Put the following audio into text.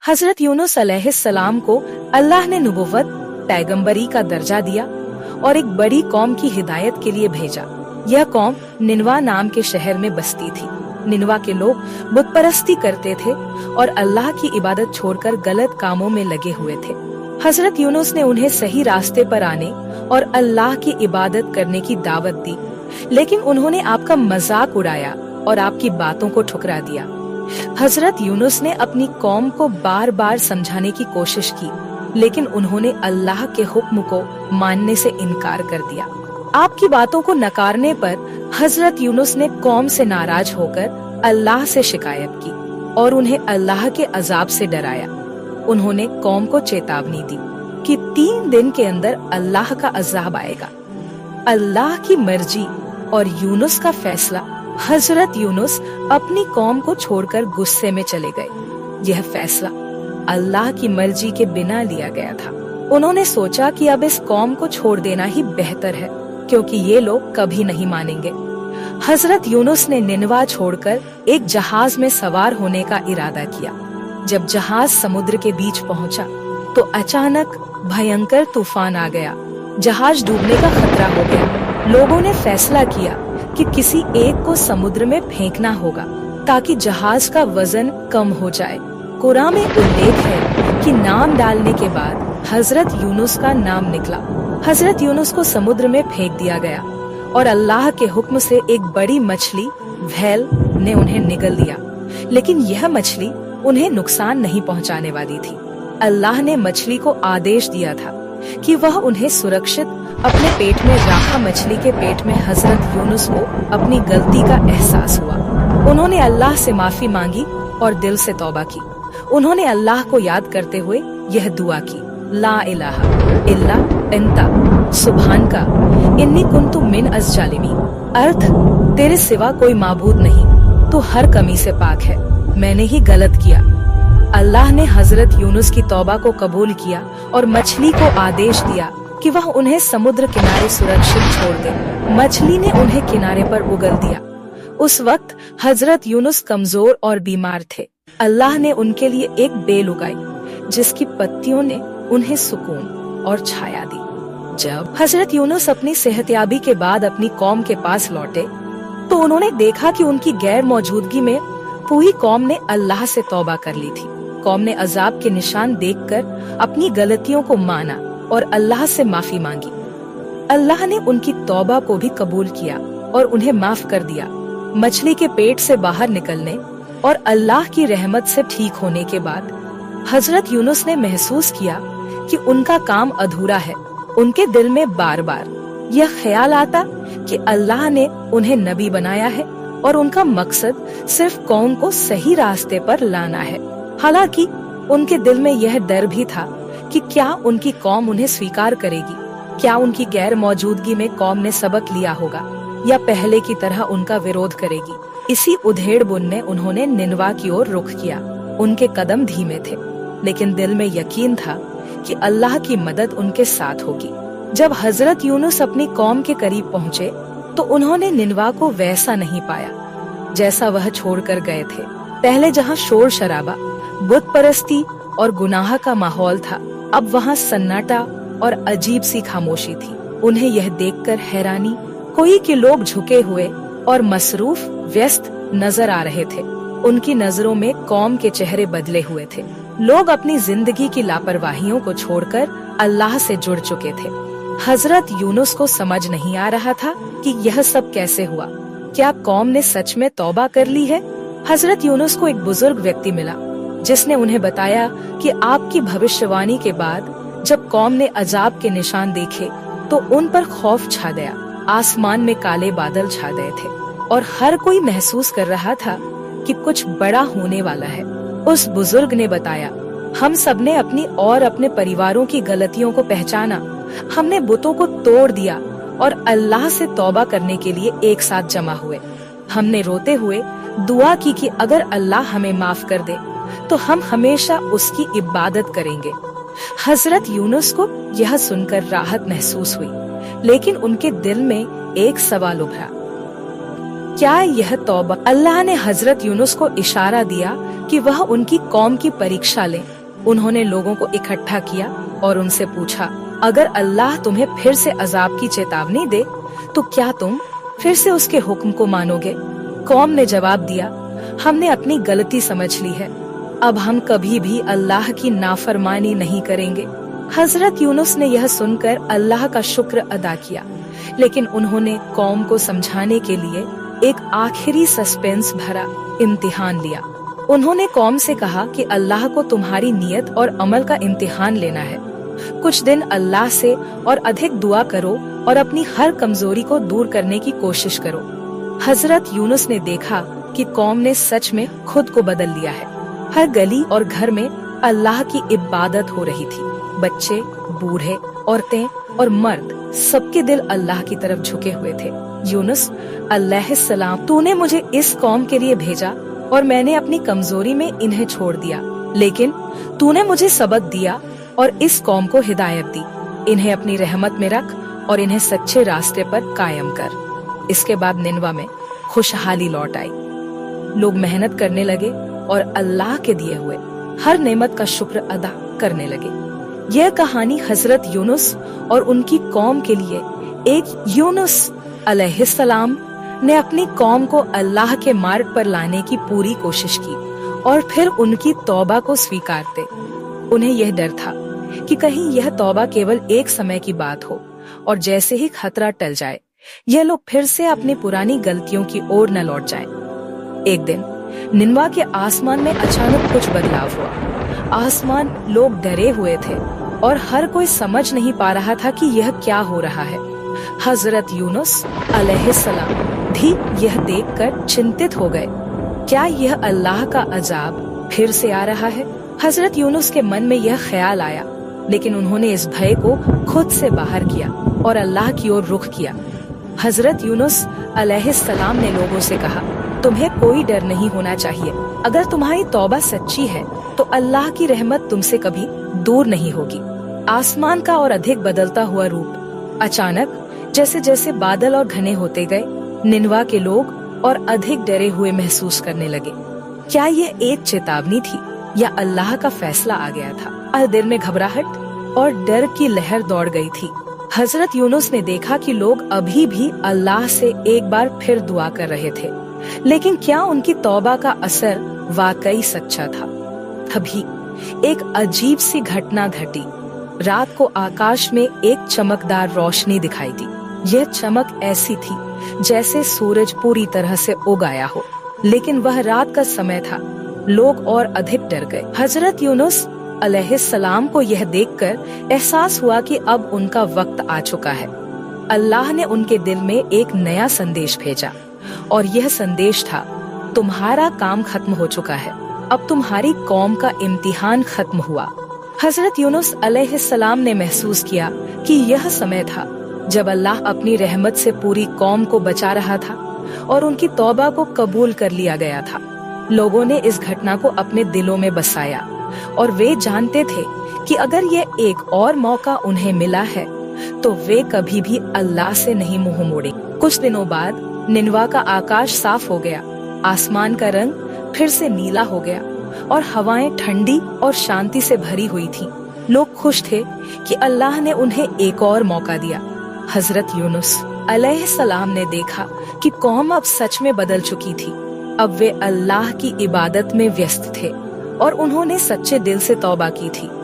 हजरत यूनुस अलैहिस्सलाम को अल्लाह ने नबुव्वत, पैगंबरी का दर्जा दिया और एक बड़ी कौम की हिदायत के लिए भेजा। यह कौम निनवा नाम के शहर में बसती थी। निनवा के लोग बुत परस्ती करते थे और अल्लाह की इबादत छोड़कर गलत कामों में लगे हुए थे। हजरत यूनुस ने उन्हें सही रास्ते पर आने और अल्लाह की इबादत करने की दावत दी, लेकिन उन्होंने आपका मजाक उड़ाया और आपकी बातों को ठुकरा दिया। हजरत यूनुस ने अपनी कौम को बार बार समझाने की कोशिश की, लेकिन उन्होंने अल्लाह के हुक्म को मानने से इनकार कर दिया। आपकी बातों को नकारने पर हजरत यूनुस ने कौम से नाराज होकर अल्लाह से शिकायत की और उन्हें अल्लाह के अजाब से डराया। उन्होंने कौम को चेतावनी दी कि 3 दिन के अंदर अल्लाह का अजाब आएगा। अल्लाह की मर्जी और यूनुस का फैसला। हजरत यूनुस अपनी कौम को छोड़कर गुस्से में चले गए। यह फैसला अल्लाह की मर्जी के बिना लिया गया था। उन्होंने सोचा कि अब इस कौम को छोड़ देना ही बेहतर है, क्योंकि ये लोग कभी नहीं मानेंगे। हजरत यूनुस ने निनवा छोड़कर एक जहाज में सवार होने का इरादा किया। जब जहाज समुद्र के बीच पहुंचा, तो अचानक भयंकर तूफान आ गया। जहाज डूबने का खतरा हो गया। लोगों ने फैसला किया कि किसी एक को समुद्र में फेंकना होगा ताकि जहाज का वजन कम हो जाए। कुरान में उल्लेख है कि नाम डालने के बाद हजरत यूनुस का नाम निकला। हजरत यूनुस को समुद्र में फेंक दिया गया और अल्लाह के हुक्म से एक बड़ी मछली व्हेल ने उन्हें निगल लिया, लेकिन यह मछली उन्हें नुकसान नहीं पहुंचाने वाली थी। अल्लाह ने मछली को आदेश दिया था कि वह उन्हें सुरक्षित अपने पेट में रखा। मछली के पेट में हजरत यूनुस को अपनी गलती का एहसास हुआ। उन्होंने अल्लाह से माफी मांगी और दिल से तौबा की। उन्होंने अल्लाह को याद करते हुए यह दुआ की, ला इलाहा इल्ला अंता सुब्हानका इन्नी कुन्तु मिन अज़-ज़ालिमीन। अर्थ, तेरे सिवा कोई माबूद नहीं, तू हर कमी से पाक है, मैंने ही गलत किया। अल्लाह ने हजरत यूनुस की तौबा को कबूल किया और मछली को आदेश दिया कि वह उन्हें समुद्र किनारे सुरक्षित छोड़ दे। मछली ने उन्हें किनारे पर उगल दिया। उस वक्त हजरत यूनुस कमजोर और बीमार थे। अल्लाह ने उनके लिए एक बेल उगाई, जिसकी पत्तियों ने उन्हें सुकून और छाया दी। जब हजरत यूनुस अपनी सेहतयाबी के बाद अपनी कौम के पास लौटे, तो उन्होंने देखा कि उनकी गैर मौजूदगी में पूरी कौम ने अल्लाह से तौबा कर ली थी। कौम ने अजाब के निशान देखकर अपनी गलतियों को माना और अल्लाह से माफी मांगी। अल्लाह ने उनकी तौबा को भी कबूल किया और उन्हें माफ कर दिया। मछली के पेट से बाहर निकलने और अल्लाह की रहमत से ठीक होने के बाद हजरत यूनुस ने महसूस किया कि उनका काम अधूरा है। उनके दिल में बार बार यह ख्याल आता कि अल्लाह ने उन्हें नबी बनाया है और उनका मकसद सिर्फ कौम को सही रास्ते पर लाना है। हालांकि उनके दिल में यह डर भी था कि क्या उनकी कौम उन्हें स्वीकार करेगी, क्या उनकी गैर मौजूदगी में कौम ने सबक लिया होगा या पहले की तरह उनका विरोध करेगी। इसी उधेड़-बुन में उन्होंने निनवा की ओर रुख किया। उनके कदम धीमे थे, लेकिन दिल में यकीन था कि अल्लाह की मदद उनके साथ होगी। जब हजरत यूनुस अपनी कौम के करीब पहुँचे, तो उन्होंने निनवा को वैसा नहीं पाया जैसा वह छोड़कर गए थे। पहले जहाँ शोर शराबा, बुत परस्ती और गुनाह का माहौल था, अब वहाँ सन्नाटा और अजीब सी खामोशी थी। उन्हें यह देखकर हैरानी हुई कि लोग झुके हुए और मसरूफ व्यस्त नजर आ रहे थे। उनकी नजरों में कौम के चेहरे बदले हुए थे। लोग अपनी जिंदगी की लापरवाहियों को छोड़कर अल्लाह से जुड़ चुके थे। हजरत यूनुस को समझ नहीं आ रहा था कि यह सब कैसे हुआ। क्या कौम ने सच में तौबा कर ली है? हजरत यूनुस को एक बुजुर्ग व्यक्ति मिला, जिसने उन्हें बताया कि आपकी भविष्यवाणी के बाद जब कौम ने अजाब के निशान देखे, तो उन पर खौफ छा गया। आसमान में काले बादल छा गए थे और हर कोई महसूस कर रहा था कि कुछ बड़ा होने वाला है। उस बुजुर्ग ने बताया, हम सब ने अपनी और अपने परिवारों की गलतियों को पहचाना। हमने बुतों को तोड़ दिया और अल्लाह से तौबा करने के लिए एक साथ जमा हुए। हमने रोते हुए दुआ की कि अगर अल्लाह हमें माफ कर दे तो हम हमेशा उसकी इबादत करेंगे। हजरत यूनुस को यह सुनकर राहत महसूस हुई, लेकिन उनके दिल में एक सवाल उभरा, क्या यह तौबा? अल्लाह ने हजरत यूनुस को इशारा दिया कि वह उनकी कौम की परीक्षा ले उन्होंने लोगों को इकट्ठा किया और उनसे पूछा, अगर अल्लाह तुम्हें फिर से अजाब की चेतावनी दे तो क्या तुम फिर से उसके हुक्म को मानोगे? कौम ने जवाब दिया, हमने अपनी गलती समझ ली है, अब हम कभी भी अल्लाह की नाफरमानी नहीं करेंगे। हजरत यूनुस ने यह सुनकर अल्लाह का शुक्र अदा किया, लेकिन उन्होंने कौम को समझाने के लिए एक आखिरी सस्पेंस भरा इम्तिहान लिया। उन्होंने कौम से कहा कि अल्लाह को तुम्हारी नियत और अमल का इम्तिहान लेना है। कुछ दिन अल्लाह से और अधिक दुआ करो और अपनी हर कमजोरी को दूर करने की कोशिश करो। हजरत यूनुस ने देखा कि कौम ने सच में खुद को बदल लिया है। हर गली और घर में अल्लाह की इबादत हो रही थी। बच्चे, बूढ़े, औरतें और मर्द, सबके दिल अल्लाह की तरफ झुके हुए थे। यूनुस अलैहिस्सलाम, तूने मुझे इस कौम के लिए भेजा और मैंने अपनी कमजोरी में इन्हें छोड़ दिया, लेकिन तूने मुझे सबक दिया और इस कौम को हिदायत दी। इन्हें अपनी रहमत में रख और इन्हें सच्चे रास्ते पर कायम कर। इसके बाद निनवा में खुशहाली लौट आई। लोग मेहनत करने लगे और अल्लाह के दिए हुए हर नेमत का शुक्र अदा करने लगे। यह कहानी हजरत यूनुस और उनकी कौम के लिए एक यूनुस अलैहिस्सलाम ने अपनी कौम को अल्लाह के मार्ग पर लाने की पूरी कोशिश की और फिर उनकी तौबा को स्वीकारते। उन्हें यह डर था कि कहीं यह तौबा केवल एक समय की बात हो और जैसे ही खतरा टल जाए यह लोग फिर से अपनी पुरानी गलतियों की ओर न लौट जाएं। एक दिन निनवा के आसमान में अचानक कुछ बदलाव हुआ। आसमान, लोग डरे हुए थे और हर कोई समझ नहीं पा रहा था कि यह क्या हो रहा है। हजरत यूनुस अलैहिस्सलाम भी यह देखकर चिंतित हो गए। क्या यह अल्लाह का अजाब फिर से आ रहा है? हजरत यूनुस के मन में यह ख्याल आया, लेकिन उन्होंने इस भय को खुद से बाहर किया और अल्लाह की ओर रुख किया। हजरत यूनुस अलैहिस्सलाम ने लोगों से कहा, तुम्हें कोई डर नहीं होना चाहिए। अगर तुम्हारी तौबा सच्ची है तो अल्लाह की रहमत तुमसे कभी दूर नहीं होगी। आसमान का और अधिक बदलता हुआ रूप अचानक जैसे जैसे बादल और घने होते गए, निनवा के लोग और अधिक डरे हुए महसूस करने लगे। क्या ये एक चेतावनी थी या अल्लाह का फैसला आ गया था? हर दिल में घबराहट और डर की लहर दौड़ गई थी। हजरत यूनुस ने देखा कि लोग अभी भी अल्लाह से एक बार फिर दुआ कर रहे थे, लेकिन क्या उनकी तौबा का असर वाकई सच्चा था? तभी एक अजीब सी घटना घटी। रात को आकाश में एक चमकदार रोशनी दिखाई दी। यह चमक ऐसी थी जैसे सूरज पूरी तरह से उग आया हो, लेकिन वह रात का समय था। लोग और अधिक डर गए। हजरत यूनुस अलैहिस्सलाम को यह देखकर एहसास हुआ कि अब उनका वक्त आ चुका है। अल्लाह ने उनके दिल में एक नया संदेश भेजा और यह संदेश था, तुम्हारा काम खत्म हो चुका है, अब तुम्हारी कौम का इम्तिहान खत्म हुआ। हजरत यूनुस अलैहिस्सलाम ने महसूस किया कि यह समय था जब अल्लाह अपनी रहमत से पूरी कौम को बचा रहा था और उनकी तौबा को कबूल कर लिया गया था। लोगों ने इस घटना को अपने दिलों में बसाया और वे जानते थे कि अगर ये एक और मौका उन्हें मिला है तो वे कभी भी अल्लाह से नहीं मुंह मोड़ेंगे। कुछ दिनों बाद निनवा का आकाश साफ हो गया। आसमान का रंग फिर से नीला हो गया और हवाएं ठंडी और शांति से भरी हुई थीं। लोग खुश थे कि अल्लाह ने उन्हें एक और मौका दिया। हजरत यूनुस अलैहिस्सलाम ने देखा कि कौम अब सच में बदल चुकी थी। अब वे अल्लाह की इबादत में व्यस्त थे और उन्होंने सच्चे दिल से तौबा की थी।